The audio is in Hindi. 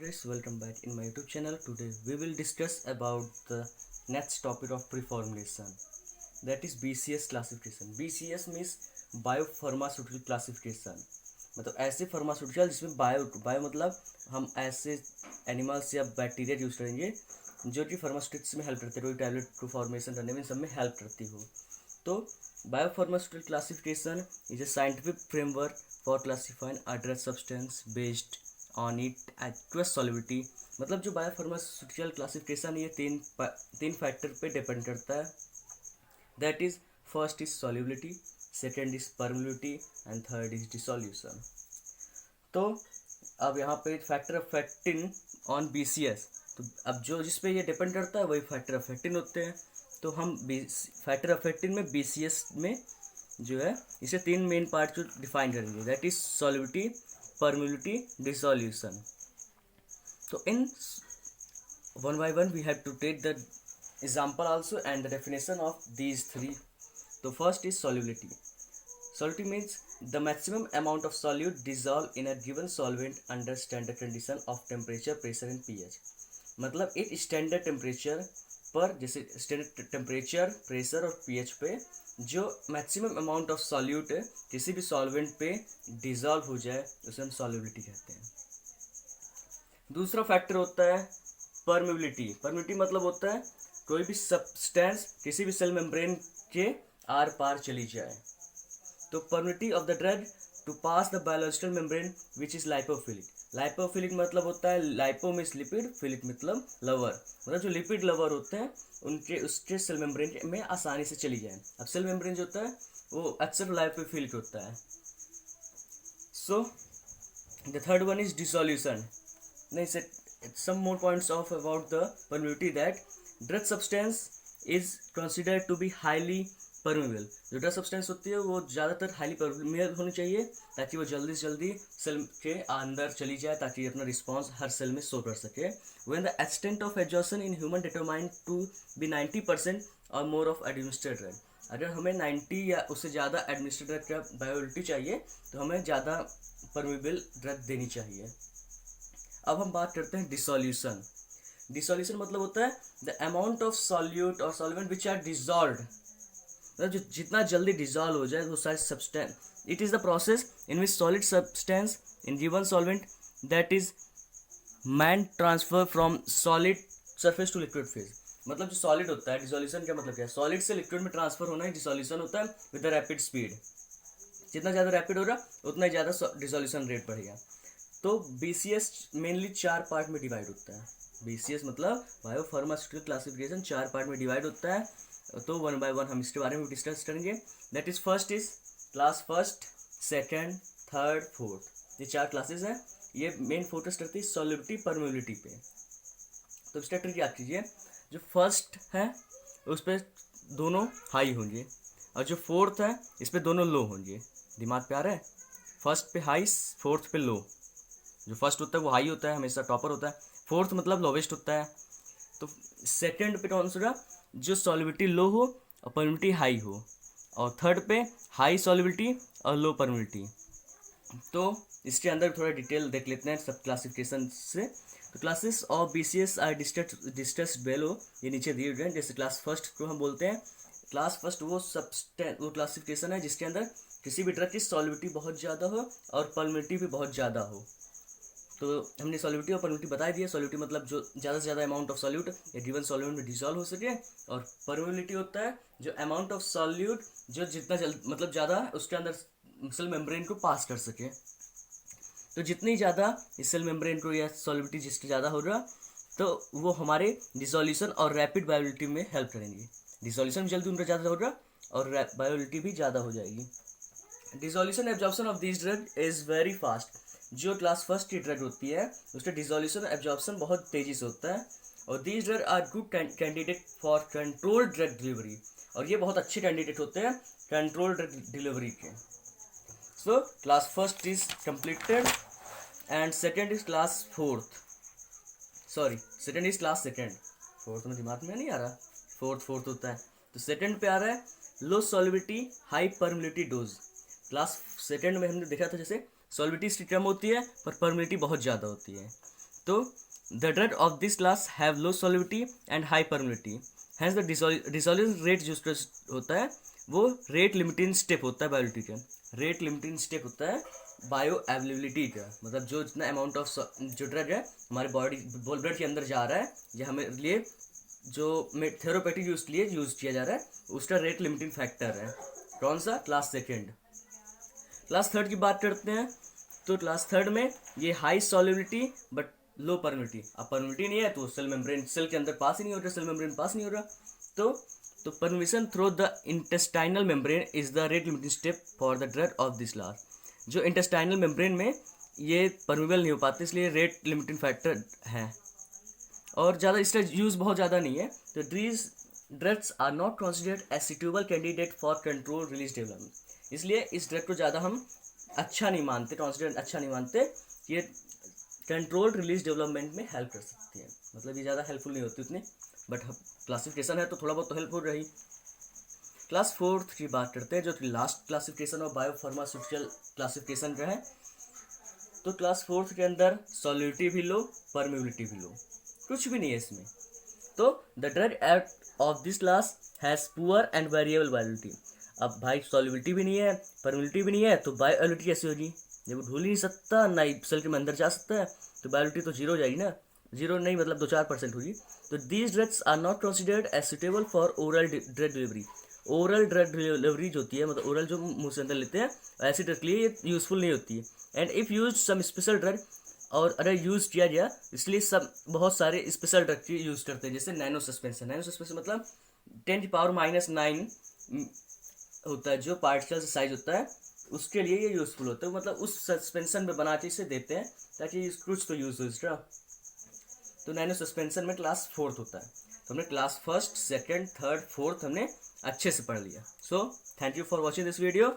guys, welcome back in my YouTube channel. Today we will discuss about the next topic of pre-formulation, that is BCS classification. BCS means biopharmaceutical classification, मतलब ऐसे फार्मास्यूटिकल जिसमें बायो मतलब हम ऐसे एनिमल्स या बैक्टीरिया यूज करेंगे जो कि फार्मास्यूटिक्स में हेल्प करते हैं, कोई टैबलेट को फॉर्मेशन करने में सब में हेल्प करती हो. तो biopharmaceutical classification is a scientific framework for classifying a drug substance based on it aqueous solubility. मतलब जो बायोफार्मास्यूटिकल क्लासिफिकेशन ये तीन फैक्टर पे डिपेंड करता है. That is first is solubility, second is permeability and third is dissolution. तो अब यहाँ पे फैक्टर अफेक्टिंग ऑन BCS, तो अब जो जिस पे ये डिपेंड करता है वही फैक्टर अफेक्टिंग होते हैं. तो हम फैक्टर अफेक्टिंग में BCS में जो है इसे तीन मेन पार्ट को डिफाइन करेंगे, that is solubility, permeability, dissolution. So in one by one we have to take the example also and the definition of these three. So first is solubility. Solubility means the maximum amount of solute dissolved in a given solvent under standard condition of temperature, pressure and pH. मतलब एक स्टैंडर्ड टेम्परेचर पर, जैसे स्टैंडर्ड टेम्परेचर, प्रेशर और pH पे जो मैक्सिमम अमाउंट ऑफ सॉल्यूट किसी भी सॉल्वेंट पे डिजॉल्व हो जाए उसे हम सॉल्युबिलिटी कहते हैं. दूसरा फैक्टर होता है परमिबिलिटी. परमिबिलिटी मतलब होता है कोई भी सब्सटेंस किसी भी सेल मेम्ब्रेन के आर पार चली जाए. तो permeability of the drug to pass the biological membrane which is lipophilic. Lipophilic मतलब होता है लाइपो मीन्स लिपिड, फिलिक मतलब लवर, मतलब जो लिपिड लवर होते हैं उनके उसके सेल मेम्ब्रेन में आसानी से चली जाए. अब सेल मेम्ब्रेन जो होता है वो अक्सर लाइपोफिलिक होता है. So the third one is dissolution. नहीं sir, some more points of about the permeability, that drug substance is considered to be highly permeable. जो ड्रग सब्सटेंस होती है वो ज़्यादातर हाईली परमेबल होनी चाहिए ताकि वो जल्दी से जल्दी सेल के अंदर चली जाए, ताकि अपना रिस्पॉन्स हर सेल में शो कर सके. When the extent of absorption in human determined to be 90% और मोर ऑफ एडमिनिस्ट्रेड ड्रग. अगर हमें 90 या उससे ज़्यादा एडमिनिस्ट्रेड ड्रग का बायोलिटी चाहिए तो हमें ज़्यादा परमेबल ड्रग देनी चाहिए. अब हम बात करते हैं डिसोल्यूशन. डिसोल्यूशन मतलब होता है द अमाउंट ऑफ सॉल्यूट और सॉल्वेंट विच आर डिजॉल्व्ड, मतलब जो जितना जल्दी डिजॉल्व हो जाए वो सारे substance. It is the process in which solid substance in given solvent that is man transfer from solid surface to liquid phase. मतलब जो सॉलिड होता है, डिसोल्यूशन का मतलब क्या है, सॉलिड से लिक्विड में ट्रांसफर होना ही डिसोल्यूशन होता है विद द रैपिड स्पीड. जितना ज़्यादा रैपिड होगा उतना ही ज़्यादा डिसोल्यूशन रेट बढ़ेगा. तो BCS मेनली 4 पार्ट में डिवाइड होता है. BCS मतलब बायोफार्मास्यूटिकल क्लासिफिकेशन 4 पार्ट में डिवाइड होता है. तो वन बाय वन हम इसके बारे में डिस्कस करेंगे. That is first is class first, second, third, fourth. ये 4 क्लासेस हैं. ये मेन फोकस करती है सॉल्युबिलिटी, परमेबिलिटी पे. तो स्ट्रक्चर क्या कीजिए, जो फर्स्ट है उस पर दोनों हाई होंगे और जो फोर्थ है इस पर दोनों लो होंगे. दिमाग पे आ रहा है, फर्स्ट पे हाई, फोर्थ पे लो. जो फर्स्ट होता है वो हाई होता है, हमेशा टॉपर होता है. फोर्थ मतलब लोवेस्ट होता है. तो सेकंड पे कौन सा, जो सॉल्युबिलिटी लो हो और परमिबिलिटी हाई हो. और थर्ड पे हाई सॉल्युबिलिटी और लो परमिबिलिटी. तो इसके अंदर थोड़ा डिटेल देख लेते हैं सब क्लासिफिकेशन से. तो classes of BCS are discussed below, ये नीचे दिए हुए हैं. जैसे क्लास फर्स्ट को हम बोलते हैं, क्लास फर्स्ट वो क्लासिफिकेशन है जिसके अंदर किसी भी ड्रग की सॉल्युबिलिटी बहुत ज़्यादा हो और परमिबिलिटी भी बहुत ज़्यादा हो. तो हमने सॉल्युबिलिटी और परमिबिलिटी बता दिया. सॉल्युबिलिटी मतलब जो ज़्यादा से ज़्यादा अमाउंट ऑफ सॉल्यूट या गिवन सॉल्यूट में डिसॉल्व हो सके, और परमिबिलिटी होता है जो अमाउंट ऑफ सॉल्यूट जो जितना मतलब ज़्यादा उसके अंदर सेल मेम्ब्रेन को पास कर सके. तो जितनी ज़्यादा इस सेल मेम्ब्रेन को या सॉल्युबिलिटी जिसकी ज़्यादा होगा तो वो हमारे डिसोल्यूशन और रैपिड बायोलिटी में हेल्प करेंगी. डिसोल्यूशन भी जल्दी उनका ज़्यादा होगा और बायोलिटी भी ज़्यादा हो जाएगी. Dissolution absorption of this drug is very fast. जो क्लास फर्स्ट की ड्रग होती है उसका डिसोल्यूशन एब्जॉर्प्शन बहुत तेज़ी से होता है. और these drug are good candidate for control drug delivery, और ये बहुत अच्छे कैंडिडेट होते हैं कंट्रोल ड्रग डिलीवरी के. So class first is completed and second is class fourth, sorry second is class second. Fourth में दिमाग में नहीं आ रहा, फोर्थ होता है. तो सेकेंड पे आ रहा है low solubility high permeability drugs. Class second में हमने देखा था जैसे सॉल्युबिलिटी इसकी कम होती है पर परमिबिलिटी बहुत ज़्यादा होती है. तो the drug of this class have low solubility and high permeability, hence the dissolution rate जो होता है वो रेट लिमिटिंग स्टेप होता है बायोलिटी का, रेट लिमिटिंग स्टेप होता है बायो अवेलेबिलिटी का, मतलब जो जितना अमाउंट ऑफ जो ड्रग है हमारे बॉडी ब्लड के अंदर जा रहा है या हमें लिए जो थेरोपेटिक यूज के लिए यूज किया जा रहा है उसका रेट लिमिटिंग फैक्टर है। कौन सा? Class second. क्लास थर्ड की बात करते हैं तो क्लास थर्ड में ये high solubility but low permeability. अब परमिलिटी नहीं है तो सेल मेम्ब्रेन सेल के अंदर पास ही नहीं हो रहा, सेल मेम्ब्रेन पास नहीं हो रहा, तो permission through the intestinal membrane is the rate limiting step for the drug of this class. जो इंटेस्टाइनल मेम्ब्रेन में ये परमिबल नहीं हो पाते इसलिए रेट लिमिटिंग फैक्टर है और ज़्यादा इसका यूज़ बहुत ज़्यादा नहीं है। तो these drugs are not considered as suitable candidate for control release development, इसलिए इस ड्रग को ज़्यादा हम अच्छा नहीं मानते, कंसिडर अच्छा नहीं मानते कि ये कंट्रोल रिलीज डेवलपमेंट में हेल्प कर सकती है, मतलब ये ज़्यादा हेल्पफुल नहीं होती उतनी, बट क्लासिफिकेशन है तो थोड़ा बहुत तो हेल्पफुल रही। क्लास फोर्थ की बात करते हैं जो कि लास्ट क्लासिफिकेशन और बायोफार्मास्यूटिकल क्लासिफिकेशन का है। तो क्लास फोर्थ के अंदर सॉल्युबिलिटी भी लो, परमिबिलिटी भी लो, कुछ भी नहीं है इसमें। तो the drug act of this class has poor and variable bioavailability. अब भाई सॉल्युबिलिटी भी नहीं है, परमिबिलिटी भी नहीं है, तो बायोलिटी कैसे होगी? जब वो ढूल ही नहीं सकता ना सेल के अंदर जा सकता है तो बायोलिटी तो जीरो हो जाएगी ना, जीरो नहीं मतलब 2-4% होगी। तो these drugs are not considered as suitable for oral drug delivery. Oral drug delivery जो होती है मतलब ओरल जो मुंह से अंदर लेते हैं ऐसी ड्रग के लिए ये यूजफुल नहीं होती है। And if use some special drug, और अगर यूज़ किया गया इसलिए सब बहुत सारे स्पेशल ड्रग की यूज़ करते हैं जैसे नैनो सस्पेंशन। नैनो सस्पेंशन मतलब 10⁻⁹ होता है जो पार्टिकल साइज होता है उसके लिए ये यूज़फुल होता है, मतलब उस सस्पेंशन में बना के इसे देते हैं ताकि कुछ तो यूज़ हो इसका। तो नैनो सस्पेंशन में क्लास फोर्थ होता है। तो हमने class first, second, third, fourth हमने अच्छे से पढ़ लिया। So thank you for watching this video.